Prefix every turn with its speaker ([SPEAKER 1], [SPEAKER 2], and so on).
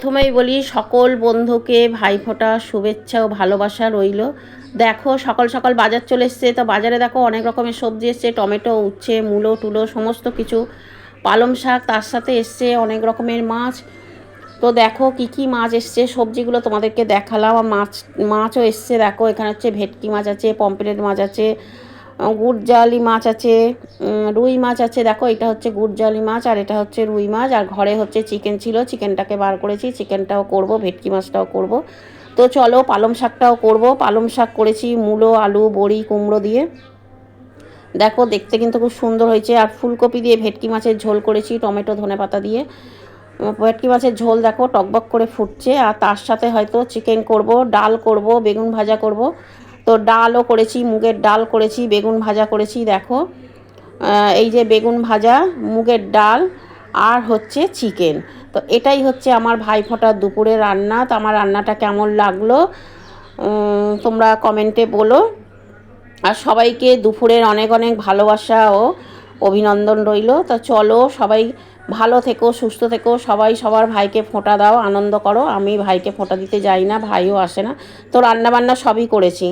[SPEAKER 1] প্রথমেই বলি সকল বন্ধুকে ভাইফোঁটা শুভেচ্ছা ও ভালোবাসা রইল। দেখো সকাল সকাল বাজার চলে এসছে, তো বাজারে দেখো অনেক রকমের সবজি এসছে, টমেটো, উচ্ছে, মূলো টুলো সমস্ত কিছু, পালং শাক, তার সাথে এসছে অনেক রকমের মাছ। তো দেখো কি কি মাছ এসছে, সবজিগুলো তোমাদেরকে দেখালাম। আর মাছও এসছে, দেখো এখানে হচ্ছে ভেটকি মাছ আছে, পমফ্রেট মাছ আছে, গুড়জালি মাছ আছে, রুই মাছ আছে। দেখো এটা হচ্ছে গুড়জালি মাছ আর এটা হচ্ছে রুই মাছ। আর ঘরে হচ্ছে চিকেন ছিল, চিকেনটাকে বার করেছি, চিকেনটাও করব, ভেটকি মাছটাও করব। তো চলো পালং শাকটাও করব। পালং শাক করেছি মূলো, আলু, বড়ি, কুমড়ো দিয়ে। দেখো দেখতে কিন্তু খুব সুন্দর হয়েছে। আর ফুলকপি দিয়ে ভেটকি মাছের ঝোল করেছি, টমেটো ধনেপাতা দিয়ে। ভেটকি মাছের ঝোল দেখো টকবক করে ফুটছে। আর তার সাথে হয়তো চিকেন করব, ডাল করব, বেগুন ভাজা করব। তো ডালও করেছি, মুগের ডাল করেছি, বেগুন ভাজা করেছি। দেখো এই যে বেগুন ভাজা, মুগের ডাল আর হচ্ছে চিকেন। তো এটাই হচ্ছে আমার ভাইফোঁটার দুপুরে রান্না। তো আমার রান্নাটা কেমন লাগলো তোমরা কমেন্টে বলো। আর সবাইকে দুপুরের অনেক অনেক ভালোবাসা ও অভিনন্দন রইল। তো চলো সবাই ভালো থেকো, সুস্থ থেকো, সবাই সবার ভাইকে ফোঁটা দাও, আনন্দ করো। আমি ভাইকে ফোঁটা দিতে যাই না, ভাইও আসে না। তো রান্নাবান্না সবই করেছি।